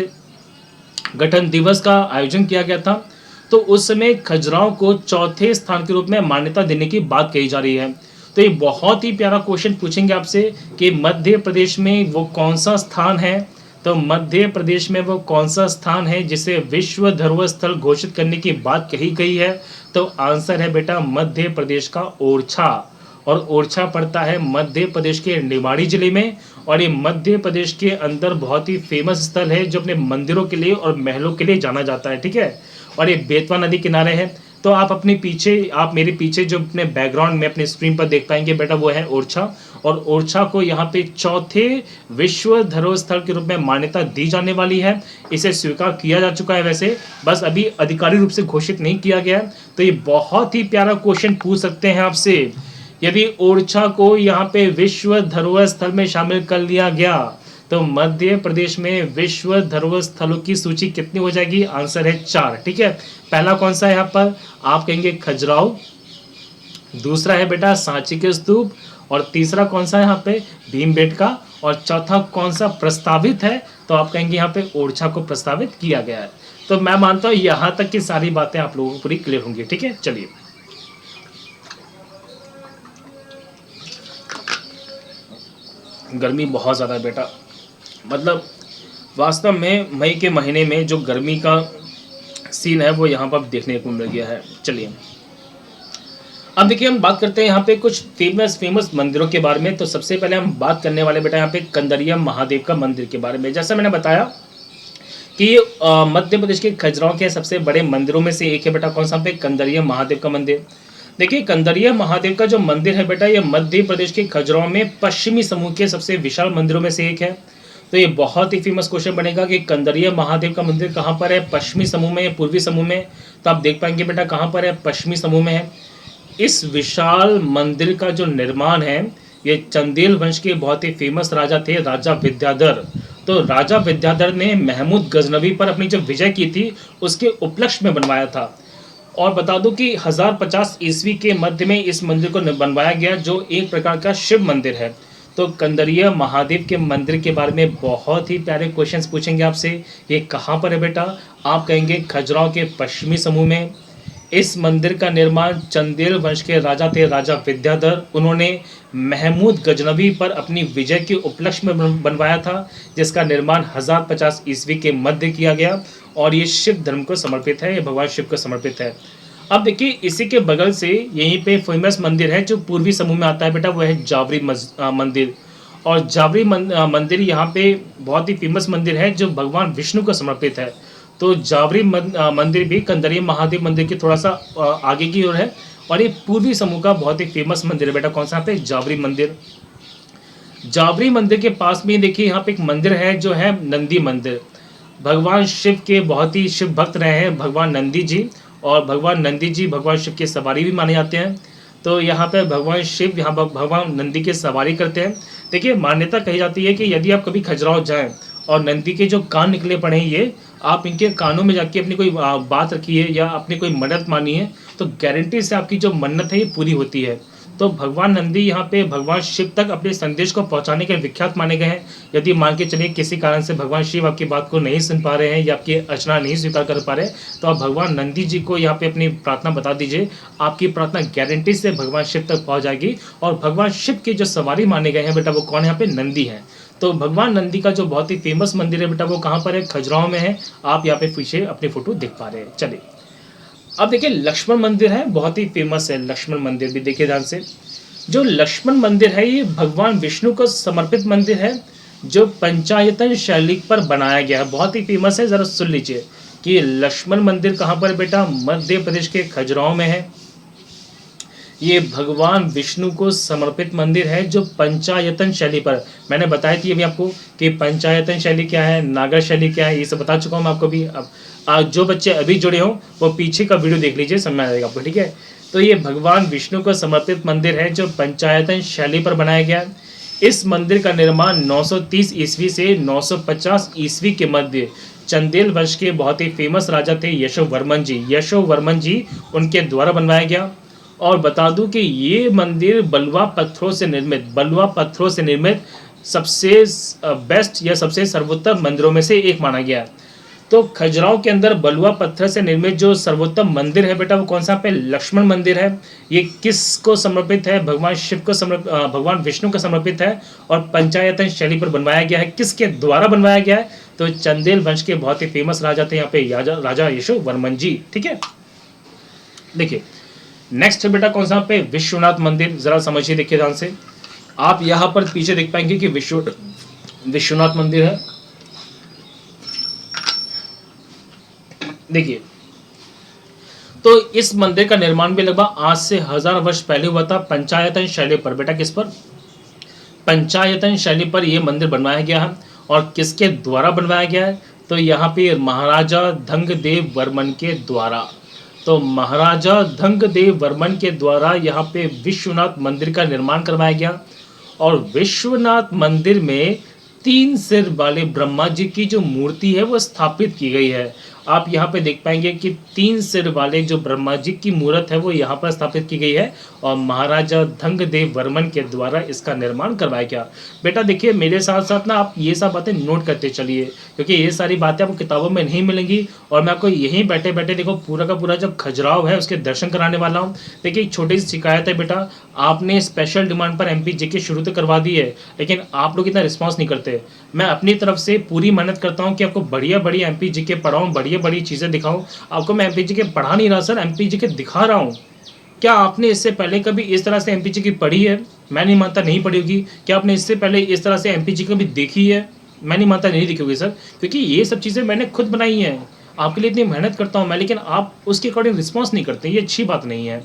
गठन दिवस का आयोजन किया गया था, तो उस समय खजुराहो को चौथे स्थान के रूप में मान्यता देने की बात कही जा रही है। तो ये बहुत ही प्यारा क्वेश्चन पूछेंगे आपसे कि मध्य प्रदेश में वो कौन सा स्थान है। तो मध्य प्रदेश में वो कौन सा स्थान है जिसे विश्व धरोहर स्थल घोषित करने की बात कही गई है? तो आंसर है बेटा मध्य प्रदेश का ओरछा। और ओरछा पड़ता है मध्य प्रदेश के निवाड़ी जिले में, और ये मध्य प्रदेश के अंदर बहुत ही फेमस स्थल है जो अपने मंदिरों के लिए और महलों के लिए जाना जाता है। ठीक है, और ये बेतवा नदी किनारे है। तो आप अपने पीछे, आप मेरे पीछे जो अपने बैकग्राउंड में अपने स्क्रीन पर देख पाएंगे बेटा, वो है ओरछा। और ओरछा को यहाँ पे चौथे विश्व धरोहर स्थल के रूप में मान्यता दी जाने वाली है। इसे स्वीकार किया जा चुका है, वैसे बस अभी आधिकारिक रूप से घोषित नहीं किया गया है। तो ये बहुत ही प्यारा क्वेश्चन पूछ सकते हैं आपसे, यदि ओरछा को यहाँ पे विश्व धरोहर स्थल में शामिल कर लिया गया तो मध्य प्रदेश में विश्व धरोहर स्थलों की सूची कितनी हो जाएगी? आंसर है 4। ठीक है, पहला कौन सा है यहाँ पर? आप कहेंगे खजुराहो, दूसरा है बेटा सांची के स्तूप, और तीसरा कौन सा है यहाँ पे? भीमबेटका, और चौथा कौन सा प्रस्तावित है? तो आप कहेंगे यहाँ पे ओरछा को प्रस्तावित किया गया है। तो मैं मानता हूँ यहाँ तक की सारी बातें आप लोगों को पूरी क्लियर होंगी। ठीक है, चलिए गर्मी बहुत ज़्यादा है बेटा, मतलब वास्तव में मई के महीने में जो गर्मी का सीन है वो यहाँ पर देखने को मिल गया है। चलिए अब देखिए, हम बात करते हैं यहाँ पे कुछ फेमस मंदिरों के बारे में। तो सबसे पहले हम बात करने वाले बेटा यहाँ पे कंदरिया महादेव का मंदिर के बारे में। जैसा मैंने बताया कि मध्य प्रदेश के खजुराहो के सबसे बड़े मंदिरों में से एक है बेटा, कौन सा? पे कंदरिया महादेव का मंदिर। देखिए, कंदरिया महादेव का जो मंदिर है बेटा, ये मध्य प्रदेश के खजुराहो में पश्चिमी समूह के सबसे विशाल मंदिरों में से एक है। तो ये बहुत ही फेमस क्वेश्चन बनेगा कि कंदरिया महादेव का मंदिर कहाँ पर है, पश्चिमी समूह में या पूर्वी समूह में? तो आप देख पाएंगे बेटा कहाँ पर है, पश्चिमी समूह में है। इस विशाल मंदिर का जो निर्माण है, ये चंदेल वंश के बहुत ही फेमस राजा थे, राजा विद्याधर। तो राजा विद्याधर ने महमूद गजनवी पर अपनी जो विजय की थी उसके उपलक्ष्य में बनवाया था। और बता दूं कि 1050 ईस्वी के मध्य में इस मंदिर को बनवाया गया, जो एक प्रकार का शिव मंदिर है। तो कंदरिया महादेव के मंदिर के बारे में बहुत ही प्यारे क्वेश्चंस पूछेंगे आपसे। ये कहाँ पर है बेटा? आप कहेंगे खजुराहो के पश्चिमी समूह में। इस मंदिर का निर्माण चंदेल वंश के राजा थे, राजा विद्याधर। उन्होंने महमूद गजनवी पर अपनी विजय के उपलक्ष्य में बनवाया था, जिसका निर्माण 1050 ईस्वी के मध्य किया गया। और ये शिव धर्म को समर्पित है, ये भगवान शिव को समर्पित है। अब देखिए इसी के बगल से यहीं पे फेमस मंदिर है जो पूर्वी समूह में आता है बेटा, वो है जावरी मंदिर। और जावरी मंदिर यहाँ पे बहुत ही फेमस मंदिर है जो भगवान विष्णु को समर्पित है। तो जावरी मंदिर भी कंदरिया महादेव मंदिर के थोड़ा सा आगे की ओर है, और ये पूर्वी समूह का बहुत ही फेमस मंदिर है बेटा। कौन सा पे? जावरी मंदिर। जावरी मंदिर के पास में देखिए यहाँ पे एक मंदिर है जो है नंदी मंदिर। भगवान शिव के बहुत ही शिव भक्त रहे हैं भगवान नंदी जी, और भगवान नंदी जी भगवान शिव के सवारी भी माने जाते हैं। तो यहाँ पे भगवान शिव यहाँ भगवान नंदी के सवारी करते हैं। देखिए मान्यता कही जाती है कि यदि आप कभी खजुराहो जाएं और नंदी के जो कान निकले पड़े हैं, ये आप इनके कानों में जाके अपनी कोई बात रखी है या अपनी कोई मन्नत मानी है, तो गारंटी से आपकी जो मन्नत है ये पूरी होती है। तो भगवान नंदी यहाँ पे भगवान शिव तक अपने संदेश को पहुँचाने के विख्यात माने गए हैं। यदि मान के चलिए किसी कारण से भगवान शिव आपकी बात को नहीं सुन पा रहे हैं या आपकी अर्चना नहीं स्वीकार कर पा रहे, तो आप भगवान नंदी जी को यहाँ पे अपनी प्रार्थना बता दीजिए, आपकी प्रार्थना गारंटी से भगवान शिव तक पहुँच जाएगी। और भगवान शिव के जो सवारी माने गए हैं बेटा, वो कौन है? यहाँ पे नंदी है। तो भगवान नंदी का जो बहुत ही फेमस मंदिर है बेटा, वो कहाँ पर है? खजुराहो में है। आप यहाँ पे पीछे अपनी फोटो देख पा रहे हैं। चलिए अब देखिए लक्ष्मण मंदिर है, बहुत ही फेमस है लक्ष्मण मंदिर भी। देखिए ध्यान से, जो लक्ष्मण मंदिर है ये भगवान विष्णु को समर्पित मंदिर है जो पंचायतन शैली पर बनाया गया है। बहुत ही फेमस है। जरा सुन लीजिए कि लक्ष्मण मंदिर कहाँ पर बेटा? मध्य प्रदेश के खजुराहो में है। ये भगवान विष्णु को समर्पित मंदिर है जो पंचायतन शैली पर, मैंने बताई थी अभी आपको कि पंचायतन शैली क्या है, नागर शैली क्या है, ये सब बता चुका हूँ मैं आपको भी। अब जो बच्चे अभी जुड़े हों वो पीछे का वीडियो देख लीजिए, समझ में आएगा आपको, ठीक है। तो ये भगवान विष्णु को समर्पित मंदिर है जो पंचायतन शैली पर बनाया गया है। इस मंदिर का निर्माण 930 ईस्वी से 950 ईस्वी के मध्य चंदेल वंश के बहुत ही फेमस राजा थे यशोवर्मन जी उनके द्वारा बनवाया गया। और बता दूं कि ये मंदिर बलुआ पत्थरों से निर्मित सबसे बेस्ट या सबसे सर्वोत्तम मंदिरों में से एक माना गया है। तो खजुराहो के अंदर बलुआ पत्थर से निर्मित जो सर्वोत्तम मंदिर है बेटा, वो कौन सा? पे लक्ष्मण मंदिर है। ये किस को समर्पित है? भगवान शिव को भगवान विष्णु को समर्पित है और पंचायतन शैली पर बनवाया गया है। किसके द्वारा बनवाया गया है? तो चंदेल वंश के बहुत ही फेमस राजा थे यहाँ पे राजा यशोवर्मन जी, ठीक है। देखिए नेक्स्ट है बेटा कौन सा? पे विश्वनाथ मंदिर। जरा समझिए, देखिए ध्यान से, आप यहाँ पर पीछे देख पाएंगे कि विश्वनाथ मंदिर है। देखिए तो इस मंदिर का निर्माण भी लगभग आज से 1000 वर्ष पहले हुआ था पंचायतन शैली पर। बेटा किस पर? पंचायतन शैली पर यह मंदिर बनवाया गया है। और किसके द्वारा बनवाया गया है? तो यहाँ पे महाराजा धंगदेव वर्मन के द्वारा। तो महाराजा धंगदेव वर्मन के द्वारा यहाँ पे विश्वनाथ मंदिर का निर्माण करवाया गया। और विश्वनाथ मंदिर में 3 सिर वाले ब्रह्मा जी की जो मूर्ति है वो स्थापित की गई है। आप यहाँ पे देख पाएंगे कि 3 सिर वाले जो ब्रह्मा जी की मूर्त है वो यहाँ पर स्थापित की गई है और महाराजा धंगदेव वर्मन के द्वारा इसका निर्माण करवाया गया। बेटा देखिए मेरे साथ साथ ना आप ये सब बातें नोट करते चलिए, क्योंकि ये सारी बातें आपको किताबों में नहीं मिलेंगी और मैं आपको यहीं बैठे बैठे देखो पूरा का पूरा जो खजुराहो है उसके दर्शन कराने वाला हूँ। देखिए एक छोटी सी शिकायत है बेटा, आपने स्पेशल डिमांड पर MP GK शुरू तो करवा दी है, लेकिन आप लोग इतना रिस्पॉन्स नहीं करते। मैं अपनी तरफ से पूरी मेहनत करता हूँ कि आपको बढ़िया बढ़िया MP GK पढ़ाऊँ, बढ़िया बड़ी चीज़ें दिखाऊं। आपको मैं MP GK पढ़ा नहीं रहा सर, MP GK दिखा रहा हूं। क्या आपने इससे पहले कभी इस तरह से MP GK पढ़ी है? मैं नहीं मानता नहीं पढ़ी होगी। क्या आपने इससे पहले इस तरह से MP GK कभी देखी है? मैं नहीं मानता नहीं देखी होगी सर, क्योंकि ये सब चीज़ें मैंने खुद बनाई हैं। आपके लिए इतनी मेहनत करता हूँ मैं, लेकिन आप उसके अकॉर्डिंग रिस्पॉन्स नहीं करते, ये अच्छी बात नहीं है।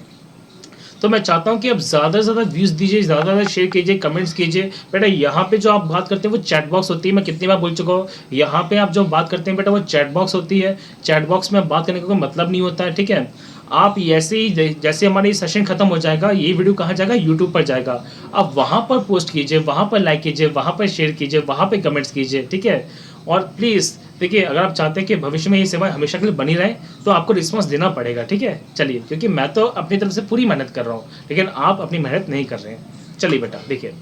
तो मैं चाहता हूँ कि आप ज़्यादा से ज़्यादा व्यूज़ दीजिए, ज़्यादा से ज़्यादा शेयर कीजिए, कमेंट्स कीजिए। बेटा यहाँ पे जो आप बात करते हैं वो चैट बॉक्स होती है, मैं कितनी बार बोल चुका हूँ। यहाँ पे आप जो बात करते हैं बेटा वो चैट बॉक्स होती है। चैट बॉक्स में बात करने का कोई मतलब नहीं होता है, ठीक है। आप ऐसे ही जैसे हमारा ये सेशन खत्म हो जाएगा, ये वीडियो कहाँ जाएगा? यूट्यूब पर जाएगा। आप वहाँ पर पोस्ट कीजिए, वहाँ पर लाइक कीजिए, वहाँ पर शेयर कीजिए, वहाँ पर कमेंट्स कीजिए, ठीक है। और प्लीज़ देखिए अगर आप चाहते हैं कि भविष्य में ये सेवा हमेशा के लिए बनी रहे तो आपको रिस्पॉन्स देना पड़ेगा, ठीक है। चलिए, क्योंकि मैं तो अपनी तरफ से पूरी मेहनत कर रहा हूँ, लेकिन आप अपनी मेहनत नहीं कर रहे हैं। चलिए बेटा देखिए,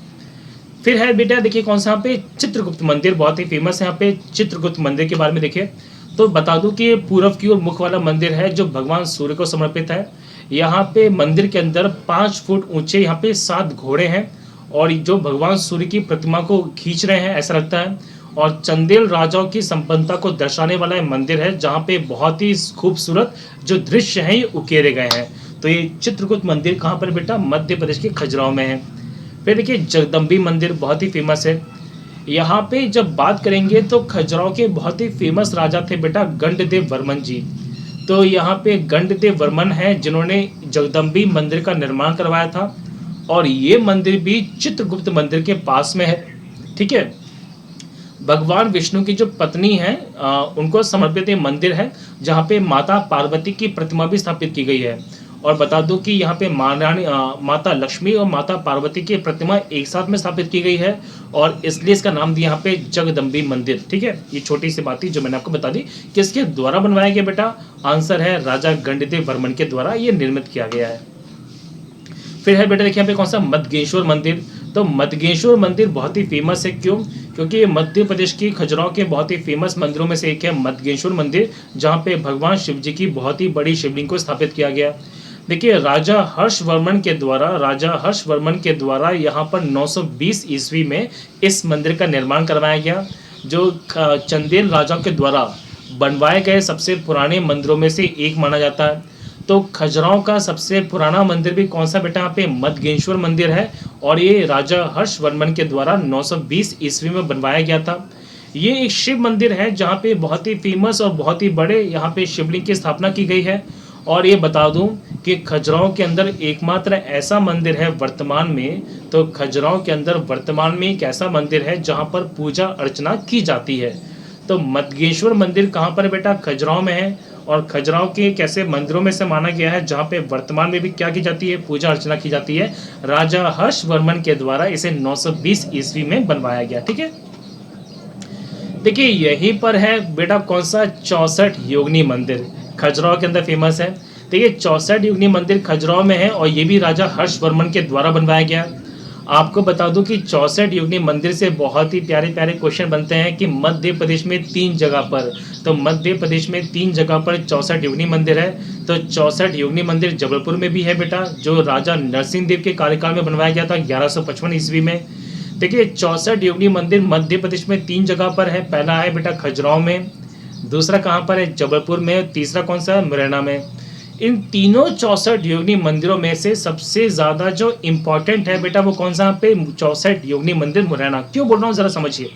फिर है बेटा देखिए कौन सा यहाँ पे चित्रगुप्त मंदिर, बहुत ही फेमस है। यहाँ पे चित्रगुप्त मंदिर के बारे में देखिए तो बता दूं कि पूर्व की ओर मुख वाला मंदिर है जो भगवान सूर्य को समर्पित है। यहाँ पे मंदिर के अंदर 5 फुट ऊंचे यहाँ पे 7 घोड़े हैं और जो भगवान सूर्य की प्रतिमा को खींच रहे हैं ऐसा लगता है। और चंदेल राजाओं की संपन्नता को दर्शाने वाला ये मंदिर है, जहाँ पे बहुत ही खूबसूरत जो दृश्य हैं ये उकेरे गए हैं। तो ये चित्रकूट मंदिर कहाँ पर बेटा? मध्य प्रदेश के खजुराहो में है। फिर देखिए जगदम्बी मंदिर बहुत ही फेमस है। यहाँ पे जब बात करेंगे तो खजुराहो के बहुत ही फेमस राजा थे बेटा गंडदेव वर्मन जी। तो यहाँ पे गंडदेव वर्मन है जिन्होंने जगदम्बी मंदिर का निर्माण करवाया था, और ये मंदिर भी चित्रगुप्त मंदिर के पास में है। ठीक है, भगवान विष्णु की जो पत्नी है उनको समर्पित ये मंदिर है, जहाँ पे माता पार्वती की प्रतिमा भी स्थापित की गई है। और बता दूं कि यहाँ पे माता लक्ष्मी और माता पार्वती की प्रतिमा एक साथ में स्थापित की गई है, और इसलिए इसका नाम दिया यहाँ पे जगदम्बी मंदिर। ठीक है, ये छोटी सी बात थी जो मैंने आपको बता दी। किसके द्वारा बनवाया गया बेटा? आंसर है राजा गंडदेव वर्मन के द्वारा ये निर्मित किया गया है। फिर है बेटा देखिए यहाँ पे कौन सा? मद्गेश्वर मंदिर। तो मद्गेश्वर मंदिर बहुत ही फेमस है। क्यों? क्योंकि ये मध्य प्रदेश की खजुराहो के बहुत ही फेमस मंदिरों में से एक है मद्गेश्वर मंदिर, जहाँ पे भगवान शिव जी की बहुत ही बड़ी शिवलिंग को स्थापित किया गया। देखिए राजा हर्षवर्मन के द्वारा यहाँ पर 920 ईस्वी में इस मंदिर का निर्माण करवाया गया, जो चंदेल राजाओं के द्वारा बनवाए गए सबसे पुराने मंदिरों में से एक माना जाता है। तो खजुराहो का सबसे पुराना मंदिर भी कौन सा बेटा? यहाँ पे मद्गेश्वर मंदिर है, और ये राजा हर्षवर्मन के द्वारा 920 ईस्वी में बनवाया गया था। ये एक शिव मंदिर है जहाँ पे बहुत ही फेमस और बहुत ही बड़े यहाँ पे शिवलिंग की स्थापना की गई है। और ये बता दूं कि खजुराहो के अंदर एकमात्र ऐसा मंदिर है वर्तमान में, तो खजुराहो के अंदर वर्तमान में एक ऐसा मंदिर है जहाँ पर पूजा अर्चना की जाती है। तो मद्गेश्वर मंदिर कहाँ पर बेटा? खजुराहो में है, और खजुराहो के एक ऐसे मंदिरों में से माना गया है जहाँ पे वर्तमान में भी क्या की जाती है? पूजा अर्चना की जाती है। राजा हर्षवर्मन के द्वारा इसे 920 ईस्वी में बनवाया गया। ठीक है, देखिए यहीं पर है बेटा कौन सा? 64 योगिनी मंदिर खजुराहो के अंदर फेमस है। देखिए 64 योगिनी मंदिर खजुराहो में है, और ये भी राजा हर्षवर्मन के द्वारा बनवाया गया। आपको बता दूं कि 64 योगिनी मंदिर से बहुत ही प्यारे प्यारे क्वेश्चन बनते हैं कि मध्य प्रदेश में 3 जगह पर, तो मध्य प्रदेश में 3 जगह पर 64 योगिनी मंदिर है। तो 64 योगिनी मंदिर जबलपुर में भी है बेटा, जो राजा नरसिंह देव के कार्यकाल में बनवाया गया था 1155 ईस्वी में। देखिए 64 योगिनी मंदिर मध्य प्रदेश में 3 जगह पर है। पहला है बेटा खजुराहो में, दूसरा कहाँ पर है? जबलपुर में, तीसरा कौन सा है? मुरैना में। इन तीनों 64 योगिनी मंदिरों में से सबसे ज़्यादा जो इम्पोर्टेंट है बेटा वो कौन सा? पे 64 योगिनी मंदिर मुरैना। क्यों बोल रहा हूँ ज़रा समझिए,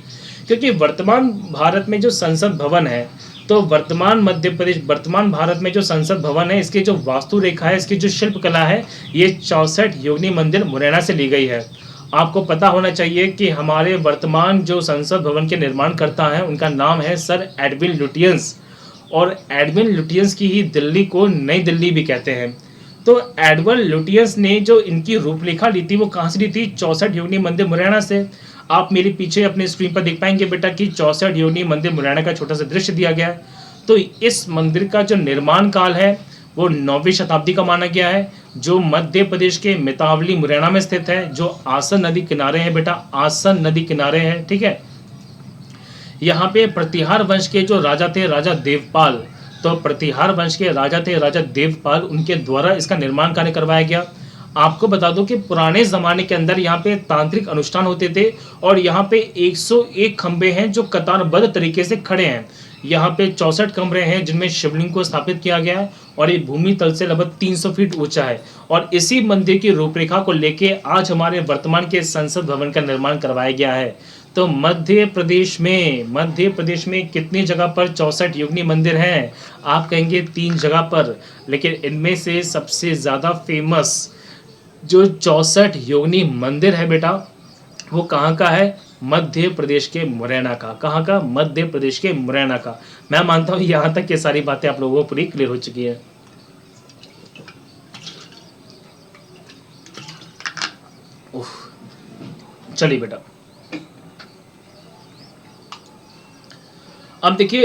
क्योंकि वर्तमान भारत में जो संसद भवन है, तो वर्तमान भारत में जो संसद भवन है, इसकी जो वास्तु रेखा है, इसकी जो शिल्पकला है, ये 64 योगिनी मंदिर मुरैना से ली गई है। आपको पता होना चाहिए कि हमारे वर्तमान जो संसद भवन के निर्माण करता है उनका नाम है सर एडविन लुटियंस, और एडविन लुटियंस की ही दिल्ली को नई दिल्ली भी कहते हैं। तो एडविन लुटियंस ने जो इनकी रूपरेखा ली थी वो कहाँ से ली थी? 64 योगिनी मंदिर मुरैना से। आप मेरे पीछे अपने स्क्रीन पर देख पाएंगे बेटा कि 64 योगिनी मंदिर मुरैना का छोटा सा दृश्य दिया गया है। तो इस मंदिर का जो निर्माण काल है वो 9वीं शताब्दी का माना गया है, जो मध्य प्रदेश के मितावली मुरैना में स्थित है, जो आसन नदी किनारे है बेटा, आसन नदी किनारे है। ठीक है, यहाँ पे प्रतिहार वंश के जो राजा थे, राजा देवपाल, तो प्रतिहार वंश के राजा थे राजा देवपाल, उनके द्वारा इसका निर्माण कार्य करवाया गया। आपको बता दूं कि पुराने ज़माने के अंदर यहाँ पे तांत्रिक अनुष्ठान होते थे, और यहाँ पे 101 खंबे हैं जो कतारबद्ध तरीके से खड़े हैं। यहाँ पे 64 कमरे हैं जिनमें शिवलिंग को स्थापित किया गया है, और ये भूमि तल से लगभग 300 फीट ऊंचा है। और इसी मंदिर की रूपरेखा को लेके आज हमारे वर्तमान के संसद भवन का निर्माण करवाया गया है। तो मध्य प्रदेश में कितनी जगह पर 64 योगिनी मंदिर हैं? आप कहेंगे 3 जगह पर, लेकिन इनमें से सबसे ज़्यादा फेमस जो 64 योगिनी मंदिर है बेटा वो कहाँ का है? मध्य प्रदेश के मुरैना का। कहाँ का? मध्य प्रदेश के मुरैना का। मैं मानता हूँ यहाँ तक ये सारी बातें आप लोगों को पूरी क्लियर हो चुकी है। चलिए बेटा, अब देखिए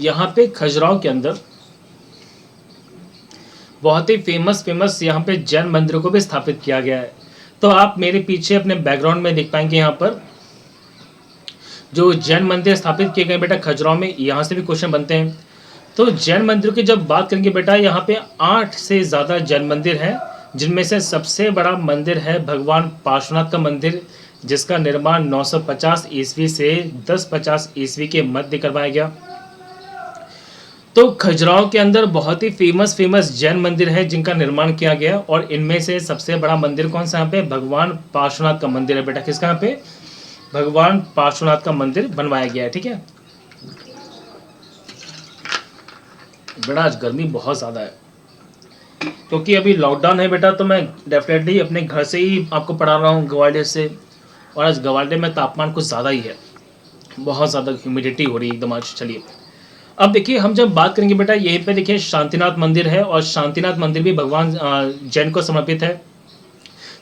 यहाँ पे खजुराहो के अंदर बहुत ही फेमस यहाँ पे जैन मंदिरों को भी स्थापित किया गया है। तो आप मेरे पीछे अपने बैकग्राउंड में देख पाएंगे यहाँ पर जो जैन मंदिर स्थापित किए गए बेटा खजुराहो में, यहाँ से भी क्वेश्चन बनते हैं। तो जैन मंदिरों की जब बात करेंगे बेटा, यहाँ पे 8 से ज़्यादा जैन मंदिर हैं, जिनमें से सबसे बड़ा मंदिर है भगवान पार्श्वनाथ का मंदिर। जिसका निर्माण 950 ईस्वी से 1050 ईस्वी के मध्य करवाया गया। तो खजुराहो के अंदर बहुत ही फेमस फेमस जैन मंदिर है जिनका निर्माण किया गया, और इनमें से सबसे बड़ा मंदिर कौन सा यहाँ पे, भगवान पार्श्वनाथ का मंदिर है बेटा। किसका यहाँ पे, भगवान पार्श्वनाथ का मंदिर बनवाया गया है। ठीक है बेटा, आज गर्मी बहुत ज़्यादा है क्योंकि अभी लॉकडाउन है बेटा, तो मैं डेफिनेटली अपने घर से ही आपको पढ़ा रहा हूँ ग्वालियर से, और आज ग्वालियर में तापमान कुछ ज़्यादा ही है, बहुत ज़्यादा ह्यूमिडिटी हो रही है एकदम आज। चलिए अब देखिए, हम जब बात करेंगे बेटा, यहीं पे देखिए शांतिनाथ मंदिर है, और शांतिनाथ मंदिर भी भगवान जैन को समर्पित है।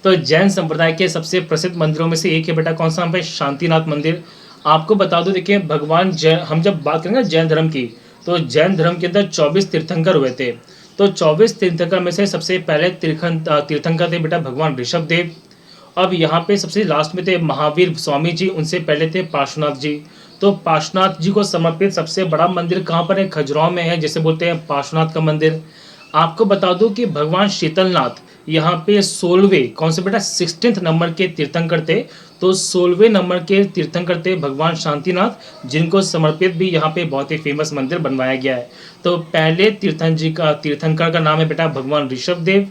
तो जैन संप्रदाय के सबसे प्रसिद्ध मंदिरों में से एक है बेटा, कौन सा, पे शांतिनाथ मंदिर। आपको बता दो, देखिए भगवान जैन, हम जब बात करेंगे जैन धर्म की, तो जैन धर्म के अंदर 24 तीर्थंकर हुए थे। तो 24 तीर्थंकर में से सबसे पहले तीर्थंकर थे बेटा भगवान ऋषभ देव। अब यहाँ पे सबसे लास्ट में थे महावीर स्वामी जी, उनसे पहले थे पार्श्वनाथ जी। तो पार्श्वनाथ जी को समर्पित सबसे बड़ा मंदिर कहाँ पर है, खजुराहो में है, जिसे बोलते हैं पार्श्वनाथ का मंदिर। आपको बता दूं कि भगवान शीतलनाथ यहाँ पे 16वें, कौन से बेटा, 16 नंबर के तीर्थंकर थे। तो 16वें नंबर के तीर्थंकर थे भगवान शांतिनाथ, जिनको समर्पित भी यहाँ पे बहुत ही फेमस मंदिर बनवाया गया है। तो पहले तीर्थंकर का नाम है बेटा भगवान ऋषभ देव,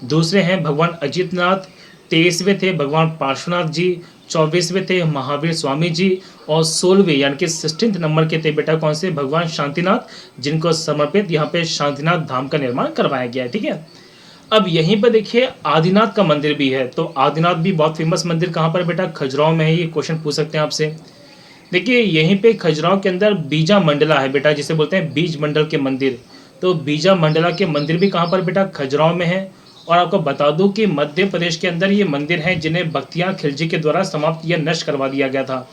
दूसरे हैं भगवान अजितनाथ, 23वें थे भगवान पार्श्वनाथ जी, 24वें थे महावीर स्वामी जी, और 16वें यानी कि 16 नंबर के थे बेटा कौन से, भगवान शांतिनाथ, जिनको समर्पित यहाँ पे शांतिनाथ धाम का निर्माण करवाया गया है। ठीक है, अब यहीं पर देखिए आदिनाथ का मंदिर भी है। तो आदिनाथ भी बहुत फेमस मंदिर कहाँ पर बेटा, खजुराहो में है। ये क्वेश्चन पूछ सकते हैं आपसे। देखिए यहीं पे खजुराहो के अंदर बीजा मंडला है बेटा, जिसे बोलते हैं बीज मंडल के मंदिर। तो बीजा मंडला के मंदिर भी कहाँ पर बेटा, खजुराहो में है। और आपको बता दूं कि मध्य प्रदेश के अंदर ये मंदिर हैं जिन्हें बख्तियार खिलजी के द्वारा समाप्त या नष्ट करवा दिया गया था।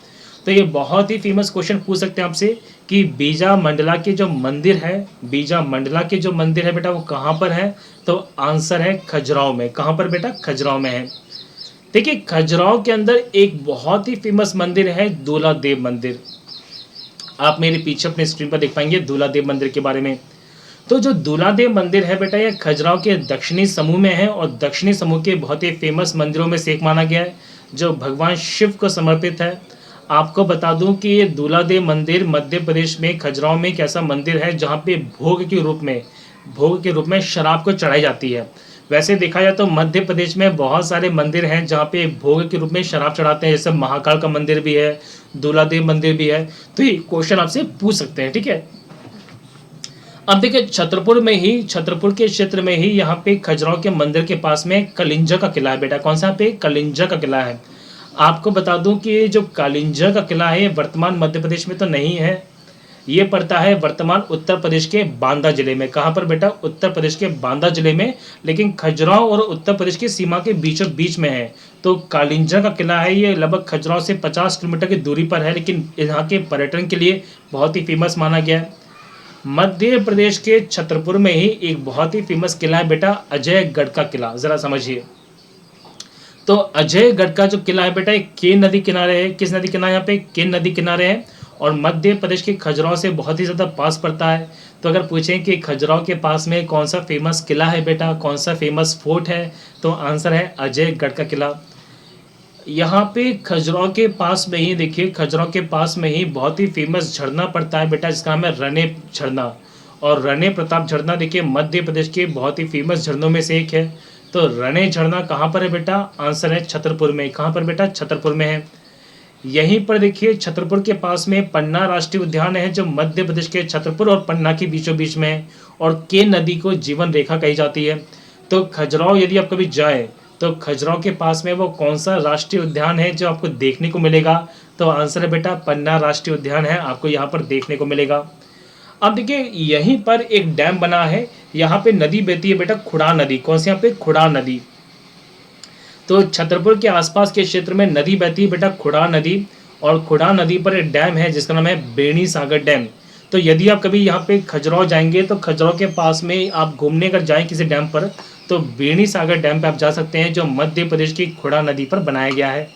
तो ये बहुत ही फेमस क्वेश्चन पूछ सकते हैं आपसे कि बीजा मंडला के जो मंदिर है, बीजा मंडला के जो मंदिर है बेटा वो कहाँ पर है। तो आंसर है खजुराहो में। कहाँ पर बेटा, खजुराहो में है। देखिए खजुराहो के अंदर एक बहुत ही फेमस मंदिर है दूलादेव मंदिर। आप मेरे पीछे अपने स्क्रीन पर देख पाएंगे दूलादेव मंदिर के बारे में। तो जो दूलादेव मंदिर है बेटा, ये खजुराहो के दक्षिणी समूह में है, और दक्षिणी समूह के बहुत ही फेमस मंदिरों में से एक माना गया है, जो भगवान शिव को समर्पित है। आपको बता दूं कि ये दूलादेव मंदिर मध्य प्रदेश में खजुराहो में एक ऐसा मंदिर है जहाँ पे भोग के रूप में शराब को चढ़ाई जाती है। वैसे देखा जाए तो मध्य प्रदेश में बहुत सारे मंदिर हैं जहाँ पे भोग के रूप में शराब चढ़ाते हैं, जैसे महाकाल का मंदिर भी है, दूलादेव मंदिर भी है। तो ये क्वेश्चन आपसे पूछ सकते हैं। ठीक है, अब देखिए छतरपुर के क्षेत्र में ही यहाँ पे खजुराहो के मंदिर के पास में कलिंजा का किला है बेटा। कौन सा, पे कलिंजा का किला है। आपको बता दूं कि जो कलिंजा का किला है वर्तमान मध्य प्रदेश में तो नहीं है, ये पड़ता है वर्तमान उत्तर प्रदेश के बांदा जिले में। कहाँ पर बेटा, उत्तर प्रदेश के बांदा जिले में, लेकिन खजुराहो और उत्तर प्रदेश की सीमा के बीचों बीच में है। तो कलिंजा का किला है, ये लगभग खजुराहो से 50 किलोमीटर की दूरी पर है, लेकिन यहाँ के पर्यटन के लिए बहुत ही फेमस माना गया है। मध्य प्रदेश के छतरपुर में ही एक बहुत ही फेमस किला है बेटा, अजयगढ़ का किला। जरा समझिए, तो अजयगढ़ का जो किला है बेटा, एक केन नदी किनारे है। किस नदी किनारे, यहाँ पे केन नदी किनारे है, और मध्य प्रदेश के खजुराहो से बहुत ही ज़्यादा पास पड़ता है। तो अगर पूछें कि खजुराहो के पास में कौन सा फेमस किला है बेटा, कौन सा फेमस फोर्ट है, तो आंसर है अजयगढ़ का किला। यहाँ पे खजुराहो के पास में ही देखिए, खजुराहो के पास में ही बहुत ही फेमस झरना पड़ता है बेटा, जिसका नाम है रने झरना। और रने प्रताप झरना देखिए मध्य प्रदेश के बहुत ही फेमस झरनों में से एक है। तो रने झरना कहाँ पर है बेटा, आंसर है छतरपुर में। कहाँ पर बेटा, छतरपुर में है। यहीं पर देखिए छतरपुर के पास में पन्ना राष्ट्रीय उद्यान है, जो मध्य प्रदेश के छतरपुर और पन्ना के बीचों बीच में है, और केन नदी को जीवन रेखा कही जाती है। तो खजुराहो यदि आप कभी जाए तो खजुराहो के पास में वो कौन सा राष्ट्रीय उद्यान है जो आपको देखने को मिलेगा, तो आंसर है बेटा पन्ना राष्ट्रीय उद्यान है, आपको यहाँ पर देखने को मिलेगा। अब देखिए यहीं पर एक डैम बना है, यहाँ पे नदी बहती है बेटा, खुड़ा नदी। कौन सी, यहाँ पे खुड़ा नदी। तो छतरपुर के आसपास के क्षेत्र में नदी बहती है बेटा, खुड़ा नदी, और खुड़ा नदी पर एक डैम है जिसका नाम है बेणी सागर डैम। तो यदि आप कभी यहाँ पे खजुराहो जाएंगे तो खजुराहो के पास में आप घूमने अगर जाएं किसी डैम पर, तो बेणी सागर डैम पे आप जा सकते हैं, जो मध्य प्रदेश की खुड़ा नदी पर बनाया गया है।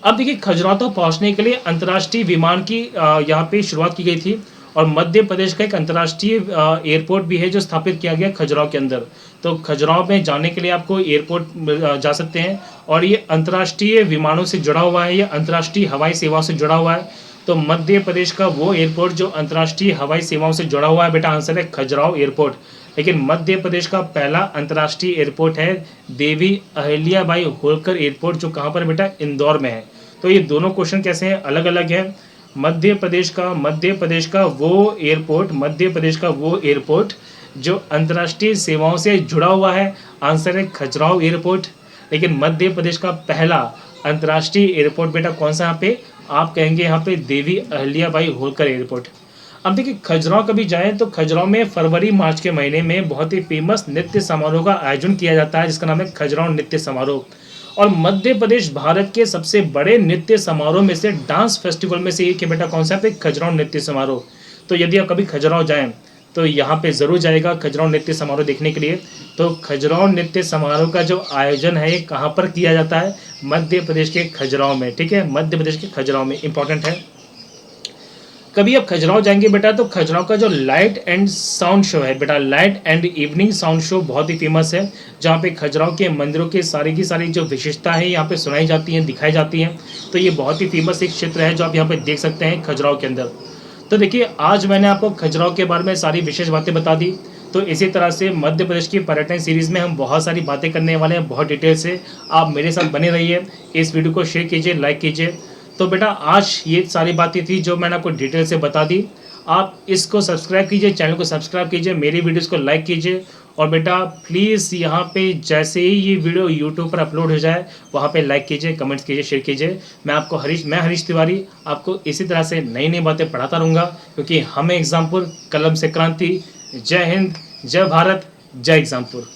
अब देखिए खजुराहो तक पहुँचने के लिए अंतर्राष्ट्रीय विमान की यहाँ पे शुरुआत की गई थी, और मध्य प्रदेश का एक अंतर्राष्ट्रीय एयरपोर्ट भी है जो स्थापित किया गया खजुराहो के अंदर। तो खजुराहो में जाने के लिए आपको एयरपोर्ट जा सकते हैं और ये अंतर्राष्ट्रीय विमानों से जुड़ा हुआ है, ये अंतर्राष्ट्रीय हवाई सेवाओं से जुड़ा हुआ है। तो मध्य प्रदेश का वो एयरपोर्ट जो अंतर्राष्ट्रीय हवाई सेवाओं से जुड़ा हुआ है बेटा, आंसर है खजुराहो एयरपोर्ट। लेकिन मध्य प्रदेश का पहला अंतर्राष्ट्रीय एयरपोर्ट है देवी अहिल्याबाई होलकर एयरपोर्ट, जो कहाँ पर बेटा, इंदौर में है। तो ये दोनों क्वेश्चन कैसे हैं, अलग अलग है। मध्य प्रदेश का वो एयरपोर्ट जो अंतर्राष्ट्रीय सेवाओं से जुड़ा हुआ है, आंसर है खजुराहो एयरपोर्ट। लेकिन मध्य प्रदेश का पहला अंतर्राष्ट्रीय एयरपोर्ट बेटा कौन सा, यहाँ पे आप कहेंगे यहाँ पे देवी अहिल्याबाई होलकर एयरपोर्ट। अब देखिए खजुराहो कभी जाएं तो खजुराहो में फरवरी मार्च के महीने में बहुत ही फेमस नृत्य समारोह का आयोजन किया जाता है, जिसका नाम है खजुराहो नृत्य समारोह। और मध्य प्रदेश भारत के सबसे बड़े नृत्य समारोह में से, डांस फेस्टिवल में से एक है बेटा, कौन सा है, खजुराहो नृत्य समारोह। तो यदि आप कभी खजुराहो जाएं तो यहाँ पे ज़रूर जाएगा खजुराहो नृत्य समारोह देखने के लिए। तो खजुराहो नृत्य समारोह का जो आयोजन है ये कहाँ पर किया जाता है, मध्य प्रदेश के खजुराहो में। ठीक है, मध्य प्रदेश के खजुराहो में, इंपॉर्टेंट है। कभी आप खजुराहो जाएंगे बेटा तो खजुराहो का जो लाइट एंड साउंड शो है बेटा, light and evening sound show बहुत ही फेमस है, जहाँ पे खजुराहो के मंदिरों के सारी की सारी जो विशेषता है यहाँ पे सुनाई जाती हैं, दिखाई जाती हैं। तो ये बहुत ही फेमस एक क्षेत्र है जो आप यहाँ पे देख सकते हैं खजुराहो के अंदर। तो देखिए आज मैंने आपको खजुराहो के बारे में सारी विशेष बातें बता दी। तो इसी तरह से मध्य प्रदेश की पर्यटन सीरीज़ में हम बहुत सारी बातें करने वाले हैं, बहुत डिटेल से। आप मेरे साथ बने रहिए, इस वीडियो को शेयर कीजिए, लाइक कीजिए। तो बेटा आज ये सारी बातें थी जो मैंने आपको डिटेल से बता दी। आप इसको सब्सक्राइब कीजिए, चैनल को सब्सक्राइब कीजिए, मेरी वीडियोस को लाइक कीजिए। और बेटा प्लीज़ यहाँ पे जैसे ही ये वीडियो यूट्यूब पर अपलोड हो जाए वहाँ पे लाइक कीजिए, कमेंट्स कीजिए, शेयर कीजिए। मैं हरीश तिवारी आपको इसी तरह से नई नई बातें पढ़ाता रहूँगा, क्योंकि हमें एग्जामपुर, कलम से क्रांति। जय हिंद, जय भारत, जय एग्जामपुर।